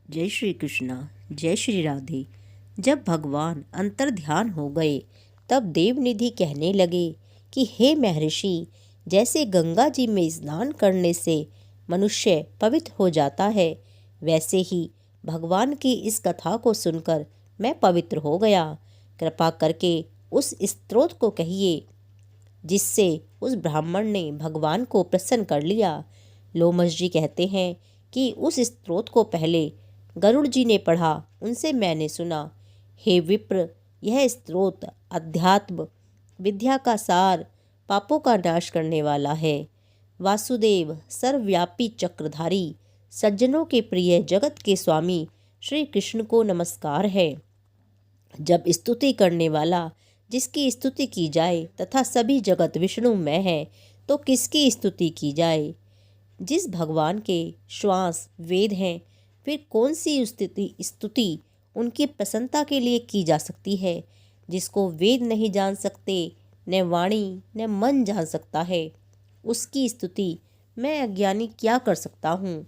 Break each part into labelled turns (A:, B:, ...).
A: जय श्री कृष्णा। जय श्री राधे। जब भगवान अंतर ध्यान हो गए तब देवनिधि कहने लगे कि हे महर्षि, जैसे गंगा जी में स्नान करने से मनुष्य पवित्र हो जाता है, वैसे ही भगवान की इस कथा को सुनकर मैं पवित्र हो गया। कृपा करके उस स्तोत्र को कहिए जिससे उस ब्राह्मण ने भगवान को प्रसन्न कर लिया। लोमश जी कहते हैं कि उस स्तोत्र को पहले गरुड़ जी ने पढ़ा, उनसे मैंने सुना। हे विप्र, यह स्तोत्र अध्यात्म विद्या का सार, पापों का नाश करने वाला है। वासुदेव सर्वव्यापी चक्रधारी, सज्जनों के प्रिय जगत के स्वामी श्री कृष्ण को नमस्कार है। जब स्तुति करने वाला जिसकी स्तुति की जाए तथा सभी जगत विष्णुमय है, तो किसकी स्तुति की जाए। जिस भगवान के श्वास वेद हैं, फिर कौन सी स्तुति उनकी प्रसन्नता के लिए की जा सकती है। जिसको वेद नहीं जान सकते, न वाणी न मन जान सकता है, उसकी स्तुति मैं अज्ञानी क्या कर सकता हूँ।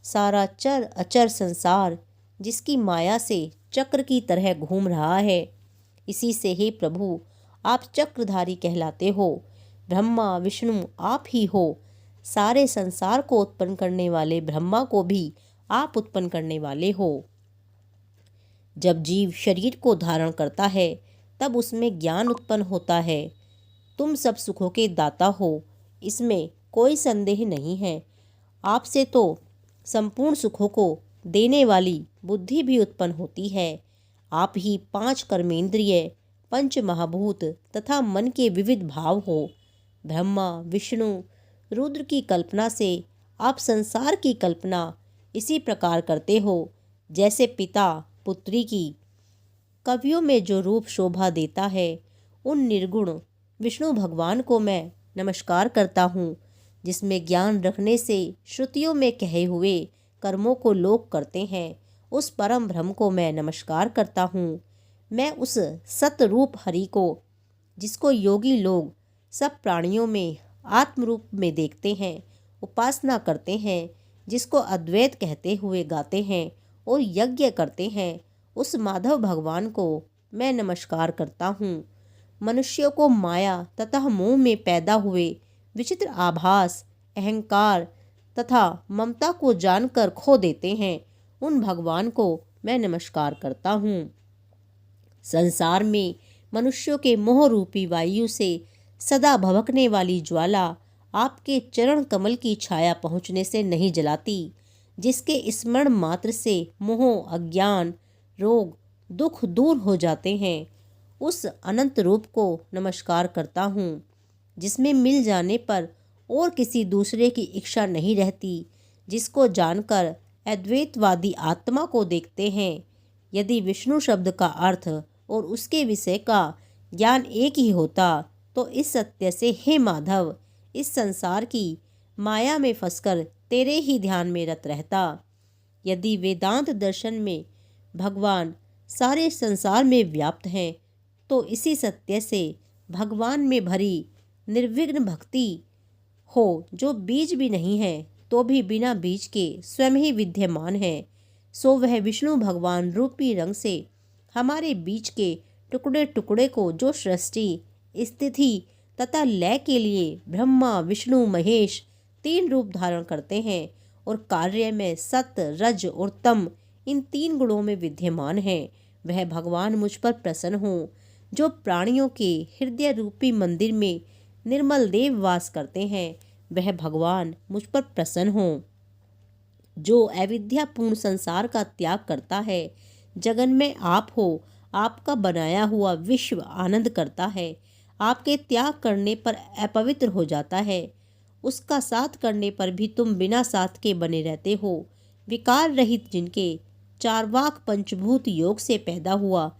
A: सारा चर अचर संसार जिसकी माया से चक्र की तरह घूम रहा है, इसी से हे प्रभु आप चक्रधारी कहलाते हो। ब्रह्मा विष्णु आप ही हो। सारे संसार को उत्पन्न करने वाले ब्रह्मा को भी आप उत्पन्न करने वाले हो। जब जीव शरीर को धारण करता है तब उसमें ज्ञान उत्पन्न होता है। तुम सब सुखों के दाता हो, इसमें कोई संदेह नहीं है। आपसे तो संपूर्ण सुखों को देने वाली बुद्धि भी उत्पन्न होती है। आप ही 5 कर्मेंद्रिय, पंच महाभूत तथा मन के विविध भाव हो। ब्रह्मा विष्णु रुद्र की कल्पना से आप संसार की कल्पना इसी प्रकार करते हो जैसे पिता पुत्री की। कवियों में जो रूप शोभा देता है, उन निर्गुण विष्णु भगवान को मैं नमस्कार करता हूँ। जिसमें ज्ञान रखने से श्रुतियों में कहे हुए कर्मों को लोग करते हैं, उस परम ब्रह्म को मैं नमस्कार करता हूँ। मैं उस सत रूप हरि को, जिसको योगी लोग सब प्राणियों में आत्म रूप में देखते हैं, उपासना करते हैं, जिसको अद्वैत कहते हुए गाते हैं और यज्ञ करते हैं, उस माधव भगवान को मैं नमस्कार करता हूँ। मनुष्यों को माया तथा मोह में पैदा हुए विचित्र आभास, अहंकार तथा ममता को जानकर खो देते हैं, उन भगवान को मैं नमस्कार करता हूँ। संसार में मनुष्यों के मोह रूपी वायु से सदा भभकने वाली ज्वाला आपके चरण कमल की छाया पहुँचने से नहीं जलाती। जिसके स्मरण मात्र से मोह अज्ञान रोग दुख दूर हो जाते हैं, उस अनंत रूप को नमस्कार करता हूँ। जिसमें मिल जाने पर और किसी दूसरे की इच्छा नहीं रहती, जिसको जानकर अद्वैतवादी आत्मा को देखते हैं। यदि विष्णु शब्द का अर्थ और उसके विषय का ज्ञान एक ही होता, तो इस सत्य से हे माधव, इस संसार की माया में फंसकर तेरे ही ध्यान में रत रहता। यदि वेदांत दर्शन में भगवान सारे संसार में व्याप्त हैं, तो इसी सत्य से भगवान में भरी निर्विघ्न भक्ति हो, जो बीज भी नहीं है तो भी बिना बीज के स्वयं ही विद्यमान है, सो वह विष्णु भगवान रूपी रंग से हमारे बीच के टुकड़े टुकड़े को, जो सृष्टि स्थिति तथा लय के लिए ब्रह्मा विष्णु महेश 3 रूप धारण करते हैं और कार्य में सत रज और तम इन 3 गुणों में विद्यमान है, वह भगवान मुझ पर प्रसन्न हो। जो प्राणियों के हृदय रूपी मंदिर में निर्मल देव वास करते हैं, वह भगवान मुझ पर प्रसन्न हो। जो अविद्यापूर्ण संसार का त्याग करता है, जगन में आप हो, आपका बनाया हुआ विश्व आनंद करता है, आपके त्याग करने पर अपवित्र हो जाता है, उसका साथ करने पर भी तुम बिना साथ के बने रहते हो। विकार रहित जिनके चारवाक पंचभूत योग से पैदा हुआ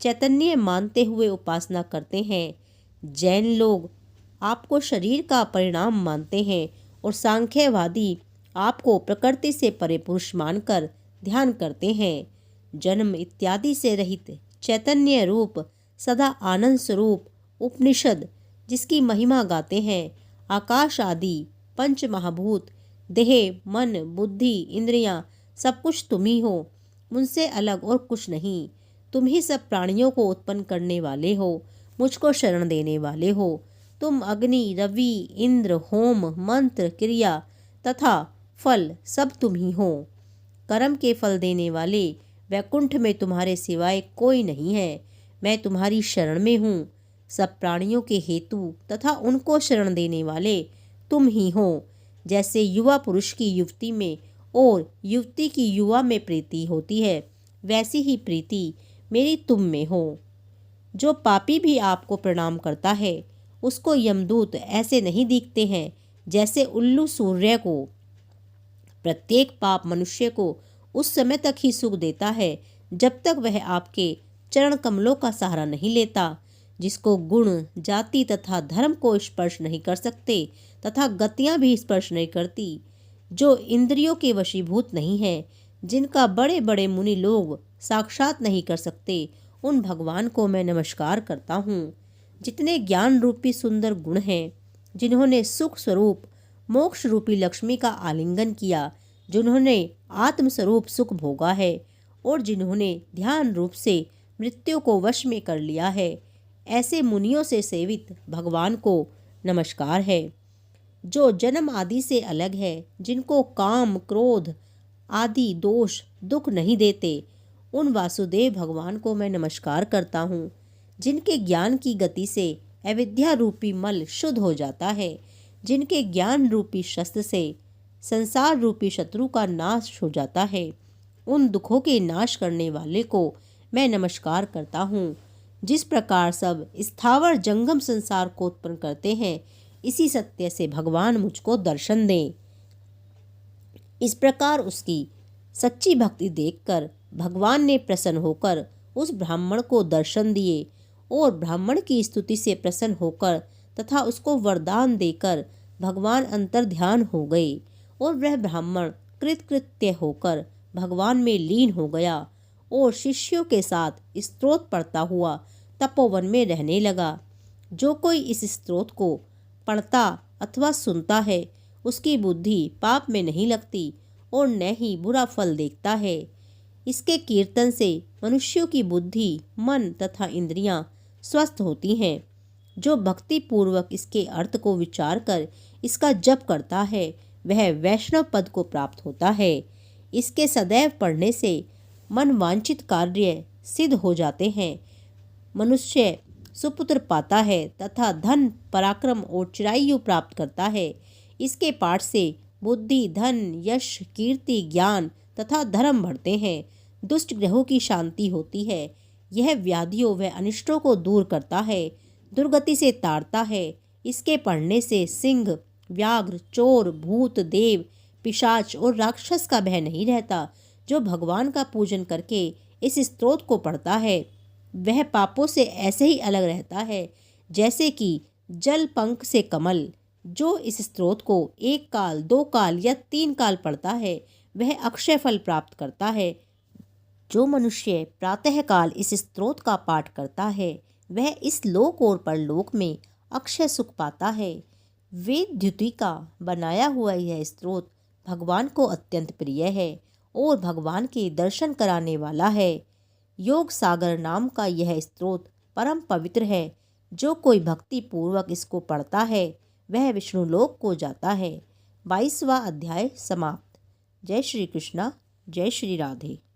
A: चैतन्य मानते हुए उपासना करते हैं। जैन लोग आपको शरीर का परिणाम मानते हैं और सांख्यवादी आपको प्रकृति से परे पुरुष मानकर ध्यान करते हैं। जन्म इत्यादि से रहित चैतन्य रूप सदा आनंद स्वरूप उपनिषद जिसकी महिमा गाते हैं, आकाश आदि पंच महाभूत देह मन बुद्धि इंद्रियां सब कुछ तुम ही हो। मुझसे अलग और कुछ नहीं। तुम ही सब प्राणियों को उत्पन्न करने वाले हो, मुझको शरण देने वाले हो। तुम अग्नि, रवि, इंद्र, होम, मंत्र, क्रिया तथा फल सब तुम ही हो। कर्म के फल देने वाले वैकुंठ में तुम्हारे सिवाय कोई नहीं है। मैं तुम्हारी शरण में हूँ। सब प्राणियों के हेतु तथा उनको शरण देने वाले तुम ही हो। जैसे युवा पुरुष की युवती में और युवती की युवा में प्रीति होती है, वैसी ही प्रीति मेरी तुम में हो। जो पापी भी आपको प्रणाम करता है, उसको यमदूत ऐसे नहीं दिखते हैं जैसे उल्लू सूर्य को। प्रत्येक पाप मनुष्य को उस समय तक ही सुख देता है जब तक वह आपके चरण कमलों का सहारा नहीं लेता। जिसको गुण, जाति तथा धर्म को स्पर्श नहीं कर सकते तथा गतियां भी स्पर्श नहीं करती, जो इंद्रियों के वशीभूत नहीं है, जिनका बड़े बड़े मुनि लोग साक्षात नहीं कर सकते, उन भगवान को मैं नमस्कार करता हूँ। जितने ज्ञान रूपी सुंदर गुण हैं, जिन्होंने सुख स्वरूप मोक्ष रूपी लक्ष्मी का आलिंगन किया, जिन्होंने आत्मस्वरूप सुख भोगा है और जिन्होंने ध्यान रूप से मृत्यु को वश में कर लिया है, ऐसे मुनियों से सेवित भगवान को नमस्कार है। जो जन्म आदि से अलग है, जिनको काम, क्रोध आदि दोष दुख नहीं देते, उन वासुदेव भगवान को मैं नमस्कार करता हूँ। जिनके ज्ञान की गति से अविद्या रूपी मल शुद्ध हो जाता है, जिनके ज्ञान रूपी शस्त्र से संसार रूपी शत्रु का नाश हो जाता है, उन दुखों के नाश करने वाले को मैं नमस्कार करता हूँ। जिस प्रकार सब स्थावर जंगम संसार को उत्पन्न करते हैं, इसी सत्य से भगवान मुझको दर्शन दें। इस प्रकार उसकी सच्ची भक्ति देखकर भगवान ने प्रसन्न होकर उस ब्राह्मण को दर्शन दिए और ब्राह्मण की स्तुति से प्रसन्न होकर तथा उसको वरदान देकर भगवान अंतर ध्यान हो गए और वह ब्राह्मण कृतकृत्य होकर भगवान में लीन हो गया और शिष्यों के साथ स्तोत्र पढ़ता हुआ तपोवन में रहने लगा। जो कोई इस स्तोत्र को पढ़ता अथवा सुनता है, उसकी बुद्धि पाप में नहीं लगती और न ही बुरा फल देखता है। इसके कीर्तन से मनुष्यों की बुद्धि, मन तथा इंद्रियां स्वस्थ होती हैं। जो भक्ति पूर्वक इसके अर्थ को विचार कर इसका जप करता है, वह वैष्णव पद को प्राप्त होता है। इसके सदैव पढ़ने से मन वांछित कार्य सिद्ध हो जाते हैं। मनुष्य सुपुत्र पाता है तथा धन, पराक्रम और चिरायु प्राप्त करता है। इसके पाठ से बुद्धि, धन, यश, कीर्ति, ज्ञान तथा धर्म बढ़ते हैं। दुष्ट ग्रहों की शांति होती है। यह व्याधियों व अनिष्टों को दूर करता है, दुर्गति से तारता है। इसके पढ़ने से सिंह, व्याघ्र, चोर, भूत, देव, पिशाच और राक्षस का भय नहीं रहता। जो भगवान का पूजन करके इस स्तोत्र को पढ़ता है, वह पापों से ऐसे ही अलग रहता है जैसे कि जल पंख से कमल। जो इस स्तोत्र को 1 काल, 2 काल या 3 काल पढ़ता है, वह अक्षय फल प्राप्त करता है। जो मनुष्य प्रातः काल इस स्तोत्र का पाठ करता है, वह इस लोक और परलोक में अक्षय सुख पाता है। वेद द्युति का बनाया हुआ यह स्तोत्र भगवान को अत्यंत प्रिय है और भगवान के दर्शन कराने वाला है। योग सागर नाम का यह स्तोत्र परम पवित्र है। जो कोई भक्ति पूर्वक इसको पढ़ता है, वह विष्णु लोक को जाता है। 22वां अध्याय समाप्त। जय श्री कृष्णा, जय श्री राधे।